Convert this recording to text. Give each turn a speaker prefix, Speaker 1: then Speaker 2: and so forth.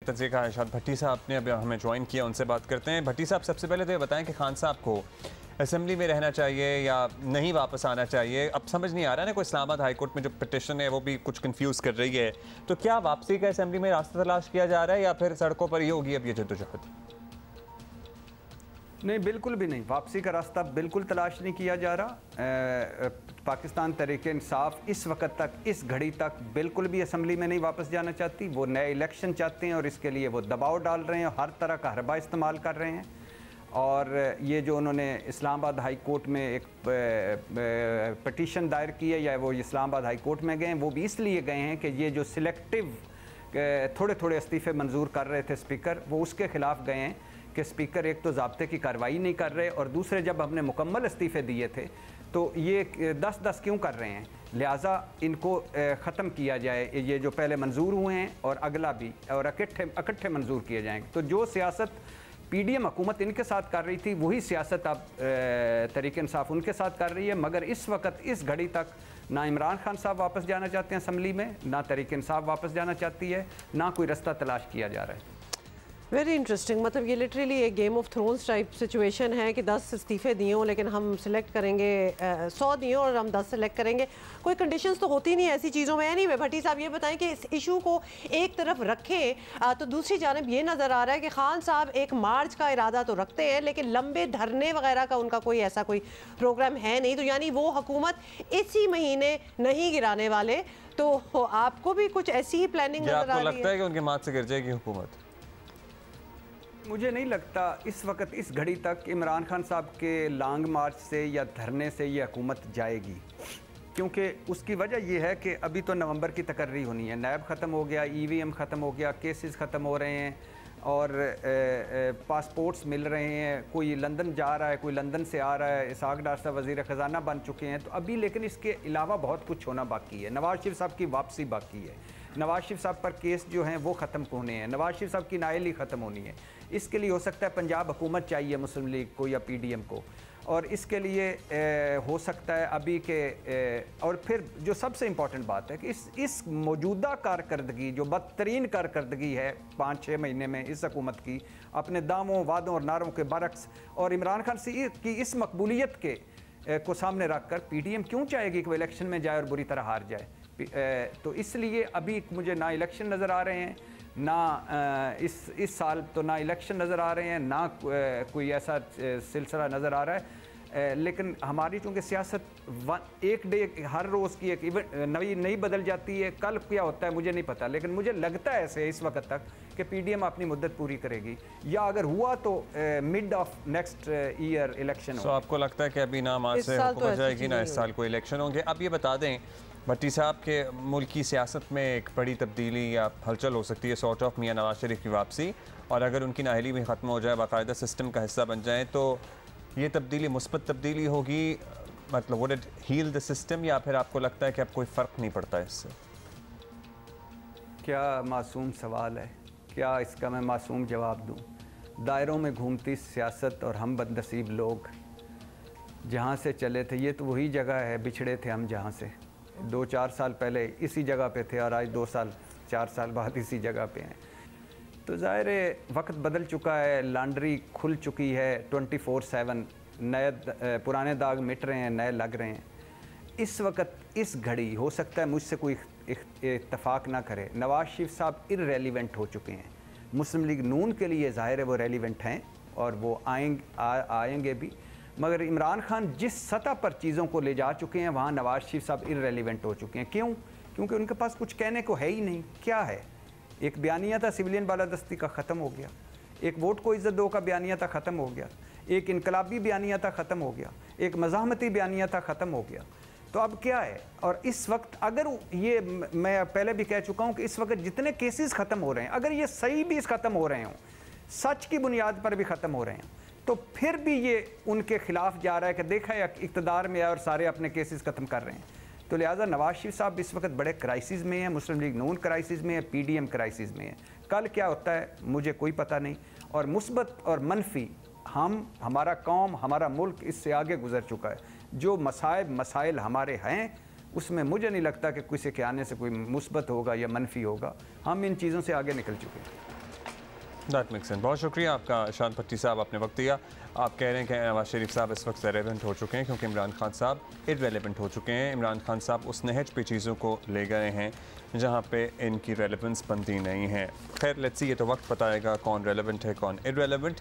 Speaker 1: तजिए का इरशाद भट्टी साहब ने अभी हमें ज्वाइन किया, उनसे बात करते हैं। भट्टी साहब, सबसे पहले तो ये बताएं कि खान साहब को असेंबली में रहना चाहिए या नहीं वापस आना चाहिए? अब समझ नहीं आ रहा ना, कोई इस्लामाबाद हाई कोर्ट में जो पिटिशन है वो भी कुछ कंफ्यूज कर रही है। तो क्या वापसी का असेंबली में रास्ता तलाश किया जा रहा है या फिर सड़कों पर ही होगी अब ये जद्दोजहद?
Speaker 2: नहीं, बिल्कुल भी नहीं। वापसी का रास्ता बिल्कुल तलाश नहीं किया जा रहा। पाकिस्तान तहरीक-ए-इंसाफ इस वक्त तक, इस घड़ी तक बिल्कुल भी असम्बली में नहीं वापस जाना चाहती। वो नए इलेक्शन चाहते हैं और इसके लिए वो दबाव डाल रहे हैं, हर तरह का हरबा इस्तेमाल कर रहे हैं। और ये जो उन्होंने इस्लामाबाद हाई कोर्ट में एक पटिशन दायर की है, या वो इस्लामाबाद हाई कोर्ट में गए हैं, वो भी इसलिए गए हैं कि ये जो सिलेक्टिव थोड़े थोड़े इस्तीफ़े मंजूर कर रहे थे स्पीकर, वो उसके ख़िलाफ़ गए हैं कि स्पीकर एक तो ज़ाब्ते की कार्रवाई नहीं कर रहे, और दूसरे जब हमने मुकम्मल इस्तीफ़े दिए थे तो ये 10-10 क्यों कर रहे हैं, लिहाजा इनको ख़त्म किया जाए। ये जो पहले मंजूर हुए हैं और अगला भी, और इकट्ठे मंजूर किए जाएंगे। तो जो सियासत PDM हुकूमत इनके साथ कर रही थी, वही सियासत अब तहरीक-ए-इंसाफ उनके साथ कर रही है। मगर इस वक्त, इस घड़ी तक, ना इमरान खान साहब वापस जाना चाहते हैं असम्बली में, ना तहरीक-ए-इंसाफ वापस जाना चाहती है, ना कोई रास्ता तलाश किया जा रहा है।
Speaker 3: Very interesting. मतलब ये लिटरली एक game of thrones type situation है कि 10 इस्तीफ़े दिए हों लेकिन हम सिलेक्ट करेंगे 100 दिए और हम 10 सेलेक्ट करेंगे। कोई कंडीशंस तो होती नहीं ऐसी चीज़ों में। एनीवे, भट्टी साहब ये बताएं कि इस इशू को एक तरफ रखें तो दूसरी जानब ये नज़र आ रहा है कि खान साहब एक मार्च का इरादा तो रखते हैं लेकिन लंबे धरने वगैरह का उनका कोई ऐसा कोई प्रोग्राम है नहीं। तो यानी वो हुकूमत इसी महीने नहीं गिराने वाले। तो आपको भी कुछ ऐसी ही प्लानिंग नज़र आ रही है?
Speaker 1: आपको लगता है कि उनके माथ से गिर जाएगी हुकूमत?
Speaker 2: मुझे नहीं लगता इस वक्त, इस घड़ी तक इमरान खान साहब के लॉन्ग मार्च से या धरने से ये हुकूमत जाएगी, क्योंकि उसकी वजह यह है कि अभी तो नवंबर की तकर्री होनी है। नैब ख़त्म हो गया, EVM ख़त्म हो गया, केसेस ख़त्म हो रहे हैं और पासपोर्ट्स मिल रहे हैं। कोई लंदन जा रहा है, कोई लंदन से आ रहा है। इसहाक डार साहब वज़ीर ख़जाना बन चुके हैं। तो अभी लेकिन इसके अलावा बहुत कुछ होना बाकी है। नवाज़ शरीफ साहब की वापसी बाकी है। नवाज़ शरीफ साहब पर केस जो हैं वो ख़त्म होने हैं। नवाज़ शरीफ साहब की नाअहली ख़त्म होनी है। इसके लिए हो सकता है पंजाब हुकूमत चाहिए मुस्लिम लीग को या PDM को, और इसके लिए हो सकता है अभी के और फिर जो सबसे इम्पॉर्टेंट बात है कि इस मौजूदा कारकर्दगी, जो बदतरीन कारकर्दगी है 5-6 महीने में इस हुकूमत की, अपने दावों, वादों और नारों के बरक्स, और इमरान खान की इस मकबूलियत के को सामने रख कर PDM क्यों चाहेगी कि वो इलेक्शन में जाए और बुरी तरह हार जाए? तो इसलिए अभी मुझे ना इलेक्शन नज़र आ रहे हैं, ना इस साल तो ना इलेक्शन नज़र आ रहे हैं, ना कोई ऐसा सिलसिला नज़र आ रहा है। लेकिन हमारी चूँकि सियासत एक डे, हर रोज़ की एक नई बदल जाती है। कल क्या होता है मुझे नहीं पता, लेकिन मुझे लगता है ऐसे इस वक्त तक कि PDM अपनी मुद्दत पूरी करेगी, या अगर हुआ तो mid of next year election हो।
Speaker 1: आपको लगता है कि अभी ना मार्च से हुकूमत जाएगी ना इस साल कोई इलेक्शन होंगे? अब ये बता दें भट्टी साहब के मुल्क की सियासत में एक बड़ी तब्दीली या हलचल हो सकती है सॉर्ट ऑफ मियां नवाज शरीफ की वापसी, और अगर उनकी नाअहली भी ख़त्म हो जाए, बाकायदा सिस्टम का हिस्सा बन जाए, तो ये तब्दीली मुस्बत तब्दीली होगी? मतलब would it heal the system, या फिर आपको लगता है कि अब कोई फ़र्क नहीं पड़ता इससे?
Speaker 2: क्या मासूम सवाल है, क्या इसका मैं मासूम जवाब दूँ? दायरों में घूमती सियासत और हम बदनसीब लोग जहाँ से चले थे, ये तो वही जगह है, बिछड़े थे हम जहाँ से 2-4 साल पहले इसी जगह पे थे, और आज 2-4 साल बाद इसी जगह पे हैं। तो ज़ाहिर है वक्त बदल चुका है, लॉन्ड्री खुल चुकी है 24/7, नए पुराने दाग मिट रहे हैं, नए लग रहे हैं। इस वक्त, इस घड़ी, हो सकता है मुझसे कोई इत्तफाक ना करे, नवाज़ शरीफ साहब इररेलीवेंट हो चुके हैं। मुस्लिम लीग नून के लिए ज़ाहिर है वो रेलिवेंट हैं और वो आएंगे भी, मगर इमरान खान जिस सतह पर चीज़ों को ले जा चुके हैं वहाँ नवाज़ शरीफ साहब इररेलीवेंट हो चुके हैं। क्यों? क्योंकि उनके पास कुछ कहने को है ही नहीं। क्या है? एक बयानिया था सिविलियन बालादस्ती का, ख़त्म हो गया। एक वोट को इज़्ज़त दो का बयानिया था, ख़त्म हो गया। एक इनकलाबी बयानिया था, ख़त्म हो गया। एक मज़ाहमती बयानिया था, ख़त्म हो गया। तो अब क्या है? और इस वक्त अगर ये, मैं पहले भी कह चुका हूँ कि इस वक्त जितने केसेस ख़त्म हो रहे हैं, अगर ये सही भी ख़त्म हो रहे हों, सच की बुनियाद पर भी ख़त्म हो रहे हैं, तो फिर भी ये उनके ख़िलाफ़ जा रहा है कि देखा है इक़्तिदार में है और सारे अपने केसेस ख़त्म कर रहे हैं। तो लिहाजा नवाज़ शरीफ साहब इस वक्त बड़े क्राइसिस में हैं, मुस्लिम लीग नून क्राइसिस में है, PDM क्राइसिस में है। कल क्या होता है मुझे कोई पता नहीं। और मुस्बत और मनफी, हमारा कौम, हमारा मुल्क इससे आगे गुजर चुका है। जो मसाइल हमारे हैं उसमें मुझे नहीं लगता कि किसी के आने से कोई मुस्बत होगा या मनफी होगा। हम इन चीज़ों से आगे निकल चुके हैं।
Speaker 1: That makes sense. बहुत शुक्रिया आपका शान भट्टी साहब, आपने वक्त दिया। आप कह रहे हैं कि नवाज शरीफ साहब इस वक्त रेलेवेंट हो चुके हैं क्योंकि इमरान खान साहब इररेलेवेंट हो चुके हैं। इमरान खान साहब उस नहज पे चीज़ों को ले गए हैं जहाँ पे इनकी रेलेवेंस बनती नहीं है। खैर लेट्स सी, ये तो वक्त बताएगा कौन रेलेवेंट है कौन इररेलेवेंट।